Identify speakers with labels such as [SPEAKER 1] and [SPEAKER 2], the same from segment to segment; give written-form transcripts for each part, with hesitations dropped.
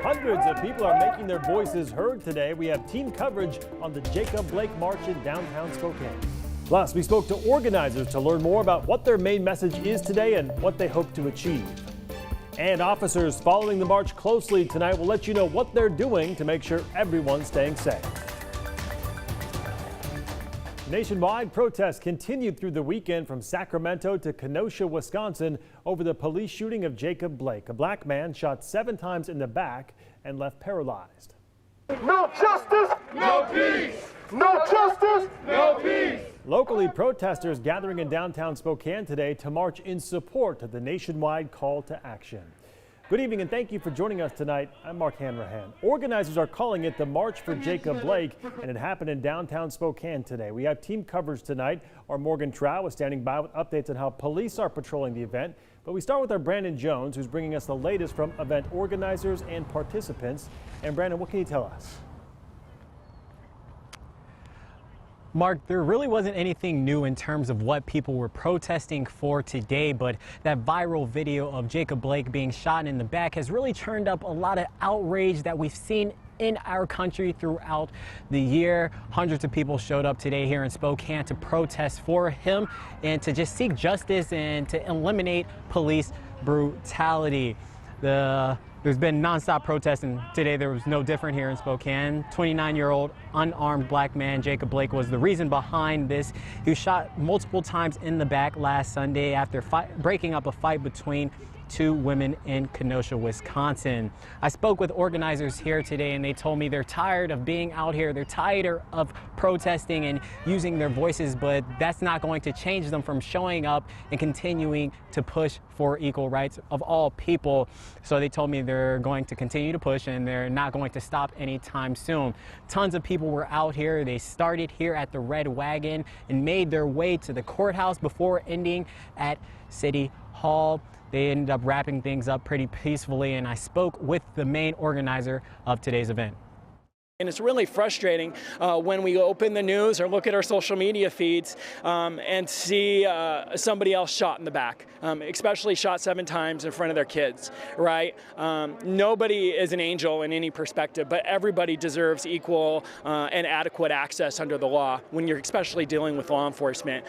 [SPEAKER 1] Hundreds of people are making their voices heard today. We have team coverage on the Jacob Blake March in downtown Spokane. Plus, we spoke to organizers to learn more about what their main message is today and what they hope to achieve. And officers following the march closely tonight will let you know what they're doing to make sure everyone's staying safe. Nationwide protests continued through the weekend from Sacramento to Kenosha, Wisconsin over the police shooting of Jacob Blake, a black man shot 7 times in the back and left paralyzed.
[SPEAKER 2] No justice, no peace. No justice, no peace.
[SPEAKER 1] Locally, protesters gathering in downtown Spokane today to march in support of the nationwide call to action. Good evening and thank you for joining us tonight. I'm Mark Hanrahan. Organizers are calling it the March for Jacob Blake, and it happened in downtown Spokane today. We have team coverage tonight. Our Morgan Trow is standing by with updates on how police are patrolling the event. But we start with our Brandon Jones, who's bringing us the latest from event organizers and participants. And Brandon, what can you tell us?
[SPEAKER 3] Mark, there really wasn't anything new in terms of what people were protesting for today, but that viral video of Jacob Blake being shot in the back has really churned up a lot of outrage that we've seen in our country throughout the year. Hundreds of people showed up today here in Spokane to protest for him and to just seek justice and to eliminate police brutality. There's been nonstop protesting. Today there was no different here in Spokane. 29-year-old unarmed black man Jacob Blake was the reason behind this. He was shot multiple times in the back last Sunday after breaking up a fight between 2 women in Kenosha, Wisconsin. I spoke with organizers here today and they told me they're tired of being out here. They're tired of protesting and using their voices, but that's not going to change them from showing up and continuing to push for equal rights of all people. So they told me they're going to continue to push and they're not going to stop anytime soon. Tons of people were out here. They started here at the Red Wagon and made their way to the courthouse before ending at City Hall. They ended up wrapping things up pretty peacefully, and I spoke with the main organizer of today's event.
[SPEAKER 4] And it's really frustrating when we open the news or look at our social media feeds and see somebody else shot in the back, especially shot 7 times in front of their kids, right? Nobody is an angel in any perspective, but everybody deserves equal and adequate access under the law when you're especially dealing with law enforcement.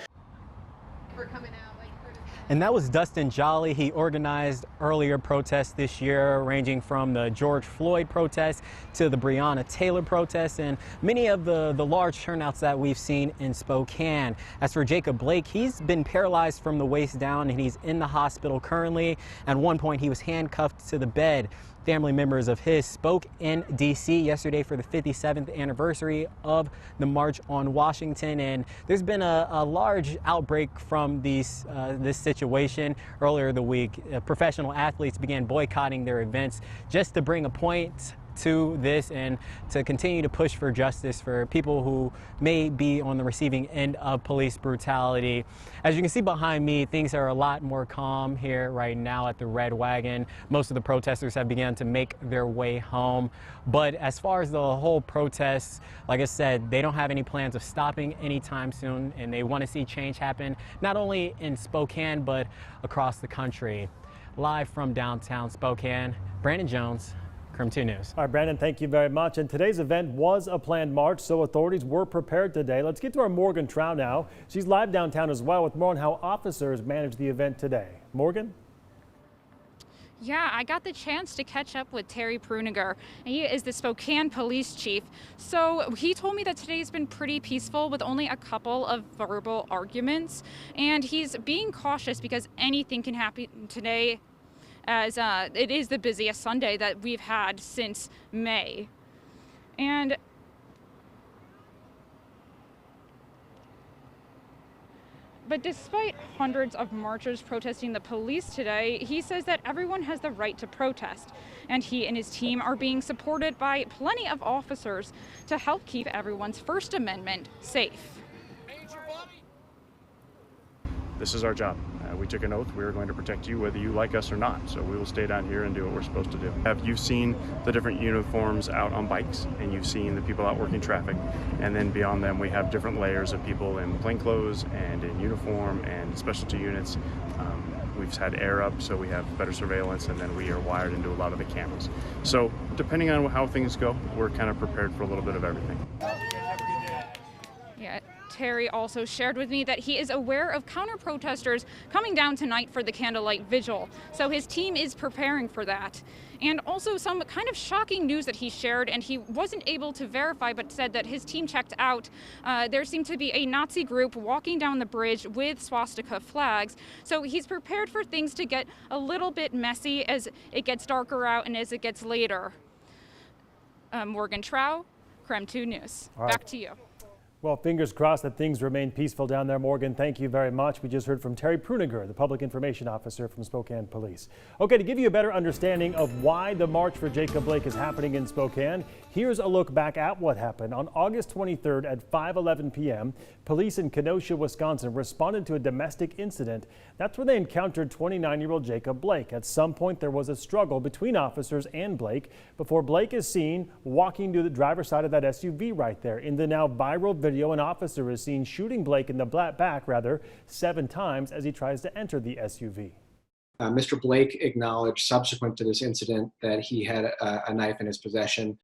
[SPEAKER 3] And that was Dustin Jolly. He organized earlier protests this year, ranging from the George Floyd protest to the Breonna Taylor protest and many of the large turnouts that we've seen in Spokane. As for Jacob Blake, he's been paralyzed from the waist down and he's in the hospital currently. At one point, he was handcuffed to the bed. Family members of his spoke in D.C. yesterday for the 57th anniversary of the March on Washington, and there's been a large outbreak from this situation. Earlier the week, professional athletes began boycotting their events just to bring a point to this and to continue to push for justice for people who may be on the receiving end of police brutality. As you can see behind me, things are a lot more calm here right now at the Red Wagon. Most of the protesters have begun to make their way home. But as far as the whole protest, like I said, they don't have any plans of stopping anytime soon, and they want to see change happen not only in Spokane but across the country. Live from downtown Spokane, Brandon Jones, KREM 2 News.
[SPEAKER 1] All right, Brandon, thank you very much. And today's event was a planned march, so authorities were prepared today. Let's get to our Morgan Trow now. She's live downtown as well with more on how officers managed the event today. Morgan?
[SPEAKER 5] Yeah, I got the chance to catch up with Terry Pruniger. He is the Spokane police chief. So he told me that today's been pretty peaceful with only a couple of verbal arguments. And he's being cautious because anything can happen today, as it is the busiest Sunday that we've had since May. But despite hundreds of marchers protesting the police today, he says that everyone has the right to protest. And he and his team are being supported by plenty of officers to help keep everyone's First Amendment safe.
[SPEAKER 6] This is our job. We took an oath. We are going to protect you whether you like us or not. So we will stay down here and do what we're supposed to do. You've seen the different uniforms out on bikes, and you've seen the people out working traffic. And then beyond them, we have different layers of people in plainclothes and in uniform and specialty units. We've had air up, so we have better surveillance, and then we are wired into a lot of the cameras. So depending on how things go, we're kind of prepared for a little bit of everything.
[SPEAKER 5] Yeah. Terry also shared with me that he is aware of counter-protesters coming down tonight for the candlelight vigil. So his team is preparing for that. And also some kind of shocking news that he shared, and he wasn't able to verify, but said that his team checked out. There seemed to be a Nazi group walking down the bridge with swastika flags. So he's prepared for things to get a little bit messy as it gets darker out and as it gets later. Morgan Trow, KREM 2 News.
[SPEAKER 1] All right.
[SPEAKER 5] Back to you.
[SPEAKER 1] Well, fingers crossed that things remain peaceful down there, Morgan. Thank you very much. We just heard from Terry Pruniger, the Public Information Officer from Spokane Police. Okay, to give you a better understanding of why the March for Jacob Blake is happening in Spokane, here's a look back at what happened. On August 23rd at 5:11 p.m., police in Kenosha, Wisconsin responded to a domestic incident. That's where they encountered 29-year-old Jacob Blake. At some point, there was a struggle between officers and Blake before Blake is seen walking to the driver's side of that SUV right there. In the now viral video, an officer is seen shooting Blake in the back 7 times as he tries to enter the SUV.
[SPEAKER 7] Mr. Blake acknowledged subsequent to this incident that he had a knife in his possession.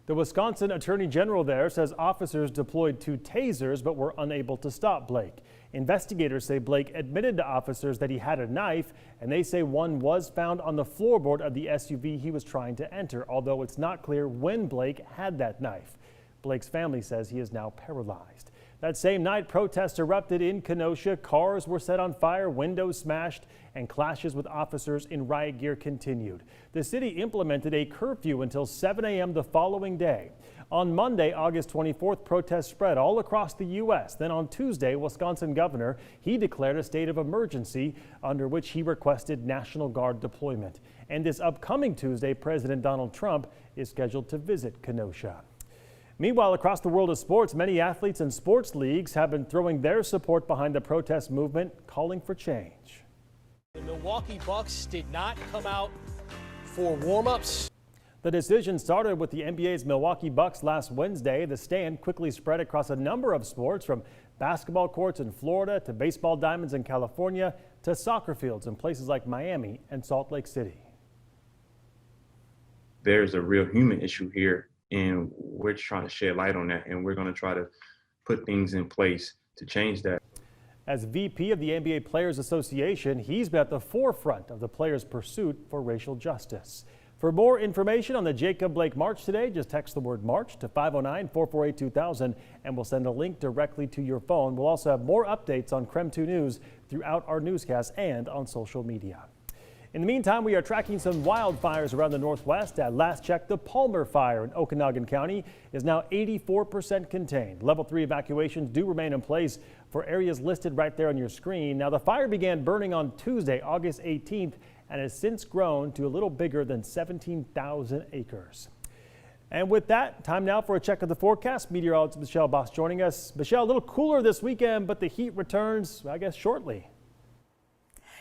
[SPEAKER 1] The Wisconsin Attorney General there says officers deployed 2 tasers but were unable to stop Blake. Investigators say Blake admitted to officers that he had a knife, and they say one was found on the floorboard of the SUV he was trying to enter, although it's not clear when Blake had that knife. Blake's family says he is now paralyzed. That same night, protests erupted in Kenosha. Cars were set on fire, windows smashed, and clashes with officers in riot gear continued. The city implemented a curfew until 7 a.m. the following day. On Monday, August 24th, protests spread all across the U.S. Then on Tuesday, Wisconsin governor, he declared a state of emergency under which he requested National Guard deployment. And this upcoming Tuesday, President Donald Trump is scheduled to visit Kenosha. Meanwhile, across the world of sports, many athletes and sports leagues have been throwing their support behind the protest movement, calling for change.
[SPEAKER 8] The Milwaukee Bucks did not come out for warm-ups.
[SPEAKER 1] The decision started with the NBA's Milwaukee Bucks last Wednesday. The stand quickly spread across a number of sports, from basketball courts in Florida to baseball diamonds in California to soccer fields in places like Miami and Salt Lake City.
[SPEAKER 9] There's a real human issue here, and we're trying to shed light on that, and we're going to try to put things in place to change that.
[SPEAKER 1] As VP of the NBA Players Association, he's been at the forefront of the players' pursuit for racial justice. For more information on the Jacob Blake March today, just text the word MARCH to 509-448-2000 and we'll send a link directly to your phone. We'll also have more updates on KREM 2 News throughout our newscasts and on social media. In the meantime, we are tracking some wildfires around the Northwest. At last check, the Palmer Fire in Okanogan County is now 84% contained. Level 3 evacuations do remain in place for areas listed right there on your screen. Now, the fire began burning on Tuesday, August 18th, and has since grown to a little bigger than 17,000 acres. And with that, time now for a check of the forecast. Meteorologist Michelle Boss joining us. Michelle, a little cooler this weekend, but the heat returns, I guess, shortly.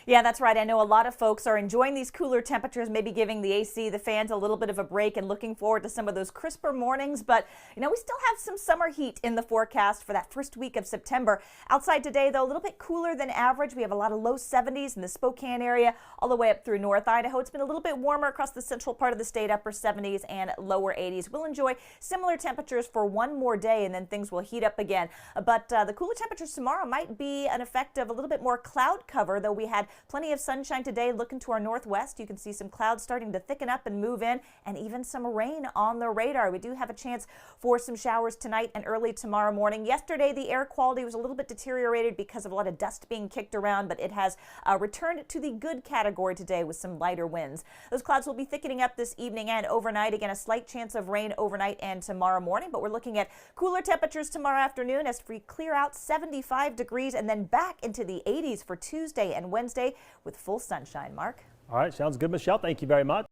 [SPEAKER 10] Yeah, that's right. I know a lot of folks are enjoying these cooler temperatures, maybe giving the AC, the fans a little bit of a break and looking forward to some of those crisper mornings. But, you know, we still have some summer heat in the forecast for that first week of September. Outside today, though, a little bit cooler than average. We have a lot of low 70s in the Spokane area, all the way up through North Idaho. It's been a little bit warmer across the central part of the state, upper 70s and lower 80s. We'll enjoy similar temperatures for one more day, and then things will heat up again. But the cooler temperatures tomorrow might be an effect of a little bit more cloud cover, though we had plenty of sunshine today. Looking to our northwest, you can see some clouds starting to thicken up and move in, and even some rain on the radar. We do have a chance for some showers tonight and early tomorrow morning. Yesterday, the air quality was a little bit deteriorated because of a lot of dust being kicked around, but it has returned to the good category today with some lighter winds. Those clouds will be thickening up this evening and overnight. Again, a slight chance of rain overnight and tomorrow morning, but we're looking at cooler temperatures tomorrow afternoon as we clear out 75 degrees and then back into the 80s for Tuesday and Wednesday with full sunshine. Mark?
[SPEAKER 1] All right, sounds good, Michelle. Thank you very much.